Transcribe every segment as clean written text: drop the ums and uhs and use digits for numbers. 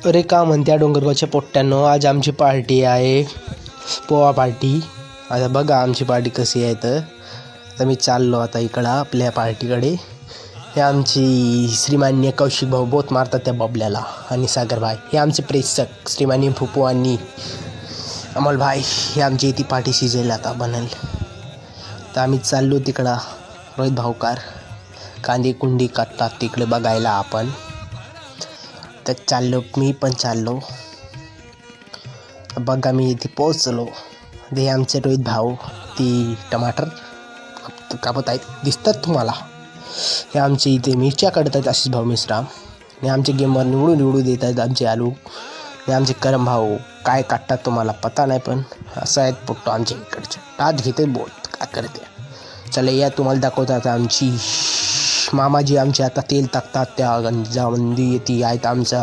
अरे का म्हणत्या डोंगरगावच्या पोट्ट्यांनो, आज आमची पार्टी आहे, पोहा पार्टी. आता बघा आमची पार्टी कशी आहे. तर आता मी चाललो आता इकडं आपल्या पार्टीकडे. हे आमची श्रीमान्य कौशिक भाऊ बोत मारतात त्या बबल्याला आणि सागरभाई. हे आमचे प्रेक्षक श्रीमान्य फुपू आणि अमोलभाई. हे आमची ती पार्टी शिजेल आता बनेल. तर आम्ही चाललो तिकडं. रोहित भाऊकार कांदे कुंडी काढतात तिकडे बघायला आपण. तर चाललो, मी पण चाललो. बघा मी इथे पोचलो. ते आमचे रोहित भाऊ ती टमाटर कापत आहेत, दिसतात तुम्हाला. हे आमचे इथे मिरच्या काढत आहेत आशिष भाऊ मिश्राम. आणि आमचे गेमवर निवडून देत आहेत आमचे आलू. आणि आमचे करम भाऊ काय काढतात तुम्हाला पता नाही, पण असं आहेत पोट्टो आमच्या इकडचे. आज घेते बोट काय करते. चला या तुम्हाला दाखवतात आमची मामाजी. आमचे आता तेल टाकतात त्या गंजामध्ये. येते आहेत आमचा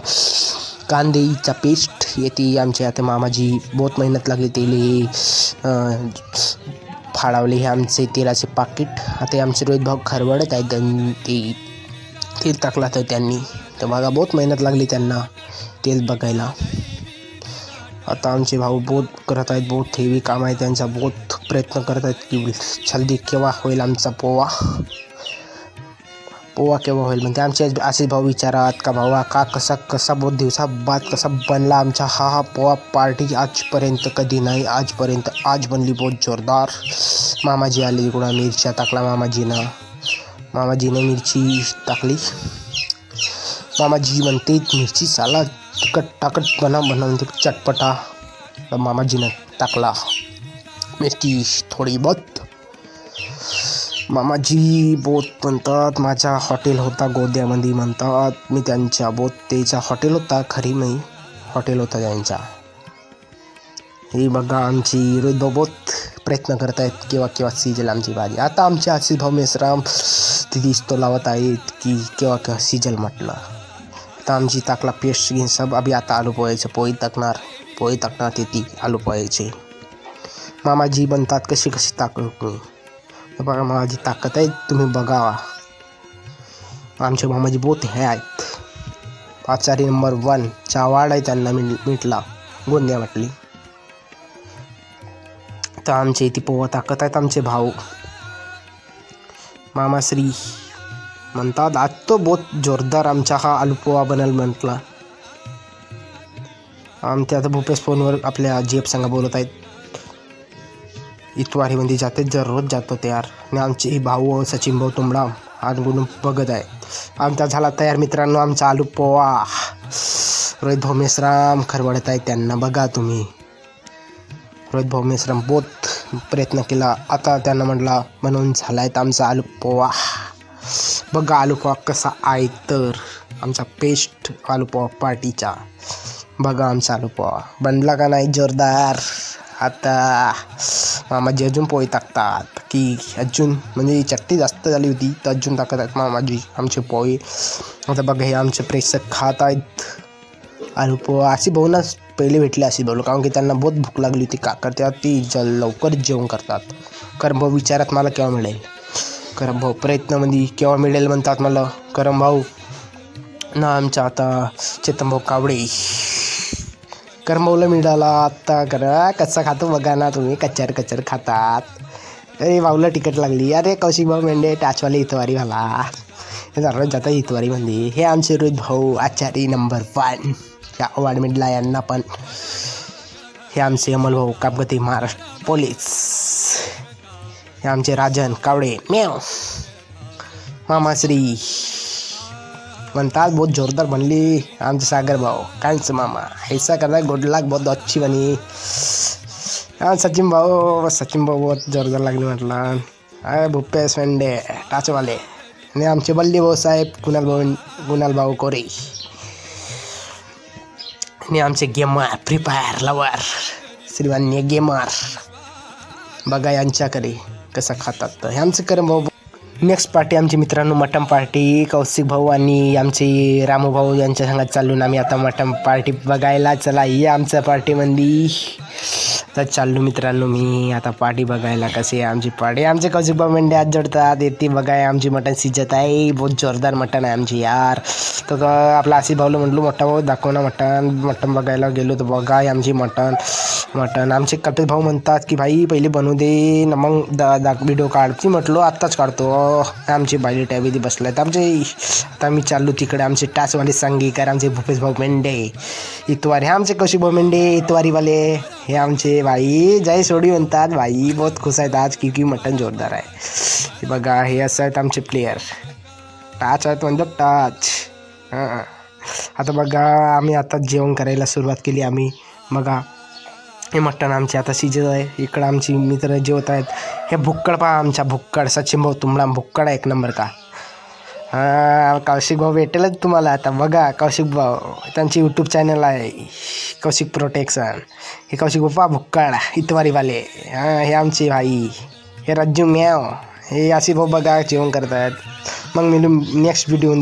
कांदेचा पेस्ट येते आमच्या. आता मामाजी बहुत मेहनत लागली तेल फाळावले. हे आमचे तेलाचे पाकिट. आता आमचे रोहित भाऊ खरवडत आहेत ते तेल टाकला तर त्यांनी. तर बघा बहुत मेहनत लागली त्यांना तेल बघायला. आता आमचे भाऊ बहुत करत आहेत, बहुत हेवी काम आहे त्यांचा. बहुत प्रयत्न करत आहेत की जल्दी केव्हा होईल आमचा पोहा केव्हा होईल. म्हणजे आमचे आशिष भाऊ विचारात का भावा का कसा बहुत दिवसाबाद कसा बनला आमचा हा पोहा पार्टी. आजपर्यंत कधी नाही, आजपर्यंत आज बनली बहुत जोरदार. मामाजी आले इकडं, मिरच्या टाकला मामाजीने मिरची टाकली. मामाजी म्हणते मिरची साला टाकट बनवते चटपटा. मामाजीनं टाकला मिरची थोडी बहुत. मामाजी बोत म्हणतात माझा हॉटेल होता गोद्यामध्ये म्हणतात. मी त्यांच्या बोत त्याचा हॉटेल होता, खरी नाही हॉटेल होता त्यांचा. हे बघा आमची रोहित भाऊ बहुत प्रयत्न करत आहेत केव्हा सिजेल आमची भाजी. आता आमचे आशिष भाऊ मेसराम तिथे तो लावत आहेत की केव्हा सिजेल म्हटलं. आता आमची टाकला पेस्ट घेऊन सब. अभि आता आलू पोहायचे पोळी टाकणार ते आलू पोहायचे. मामाजी बनतात कशी ताकद मी बघा. मामाजी ताकद आहेत तुम्ही बघा. आमचे मामाजी बहुत हे आहेत. आचारी नंबर 1 चावाड आहे त्यांना मिटला गोंद्या म्हटली. तर आमचे इथे पोहा ताकद आहेत आमचे भाऊ. मामाश्री म्हणतात आज तो बहुत जोरदार आमचा हा आलू पोहा बनल म्हटला. आमच्या आता भूपेश फोनवर आपल्या जेप संग बोलत आहेत. इतवारीमध्ये जाते रोज जातो तयार. आणि आमचे भाऊ सचिन भाऊ तुंबडा आज गुण बघत आहे. आमचा झाला तयार मित्रांनो आमचा आलू पोहा. रोहित भाऊ मेसराम खरवडत आहे त्यांना बघा तुम्ही. रोहित भाऊ मेसराम बहुत प्रयत्न केला. आता त्यांना म्हटला म्हणून झालाय आमचा आलू पोहा. बघा आलू पोहा कसा आहे. तर आमचा पेस्ट आलू पोहा पार्टीचा. बघा आमचा आलू पोहा बनला का नाही जोरदार. आता मामाजी अजून पोळी टाकतात की अजून म्हणजे चट्टी जास्त झाली होती तर अजून टाकत आहेत मामाजी आमचे पोळी. आता बघा हे आमचे प्रेक्षक खात आहेत आलू पोहा. अशी भाऊना पहिले भेटले अशी भाऊ कारण की त्यांना बहुत भूक लागली होती. का करतात ती लवकर जेवण करतात. करम भाऊ विचारात मला केव्हा मिळेल. करम भाऊ प्रयत्नामध्ये केव्हा मिळेल म्हणतात मला करम भाऊ ना. आमचा आता चेतन भाऊ कावडे करमवलं मिळाला. आता करा कसा खातो बघा ना तुम्ही. कचर खातात. अरे भाऊला तिकट लागली. अरे कौशिक भाऊ मेंढे टाचवाले इतवारी मला हे दररोज जातात इतवारीमध्ये. हे आमचे रोहित भाऊ आचारी नंबर 1 या अवॉर्ड मिळला यांना पण. हे आमचे अमोल भाऊ कापगती महाराष्ट्र पोलीस. हे आमचे राजन कावडे मेव. मामाश्री म्हणतात बहुत जोरदार बनली. आमचे सागर भाऊ कांच मामा ऐसा करता गुड लक बहुत अच्छी बनी. सचिन भाऊ बहुत जोरदार लागली म्हटलं. अरे भूपेश मेंढे टाचवाले. आणि आमचे बल्ली भाऊ साहेब कुणाल भाऊ कोरे. आणि आमचे गेमर फ्री फायर लवर श्रीमान्य गेमर. बघा यांच्याकडे कसं खातात. तर हे आमचे करम भाऊ. नेक्स्ट पार्टी आमची मित्रांनो मटन पार्टी. कौशिक भाऊ आणि आमचे रामू भाऊ यांच्या संघात चालून आम्ही आता मटन पार्टी बघायला. चला या आमच्या पार्टीमध्ये. तर चाललो मित्रांनो मी आता पार्टी बघायला. कशी आहे आमची पार्टी. आमचे कौशिक भाऊ मेंढे आज जोडतात येते बघाय. आमची मटण शिजत आहे. बहुत जोरदार मटण आहे आमची यार. तर आपला आसिफ भाऊला म्हटलो मोठा भाऊ दाखव ना मटण बघायला गेलो तर बघा आमची मटण आमचे कपिल भाऊ म्हणतात की भाई पहिले बनवू दे न मग व्हिडिओ काढची. म्हटलो आत्ताच काढतो. आमची बाई टॅबी बसलायत आमचे. आता मी चाललो तिकडे. आमचे टाचवाले संगीकर आमचे भूपेश भाऊ मेंढे इतवारी. आमचे कौशिक भाऊ मेंढे इतवारीवाले हे आमचे भाई जय सोडी म्हणतात. भाई बहुत खुश आहेत आज की मटण जोरदार आहे. हे बघा हे असं आहेत आमचे प्लेयर. टाच आहेत म्हणजे टाच. हां आता बघा आम्ही आता जेवण करायला सुरुवात केली आम्ही. बघा हे मटण आमचे आता शिजत आहे. इकडं आमची मित्र जेवत आहेत. हे भुक्कड पहा आमच्या भुक्कड सचिन भाऊ तुंबडा भुक्कड आहे एक नंबर का. हां कौशिक भाऊ भेटेलच तुम्हाला आता. बघा कौशिक भाऊ त्यांची यूट्यूब चॅनल आहे कौशिक प्रोटेक्शन. हे कौशिक बाप्पा भुक्कड इतवारीवाले. हां हे आमचे भाई हे रज्जू म्याव हे आसिफ भाऊ बघा जेवण करत आहेत. मग मी नेक्स्ट व्हिडिओ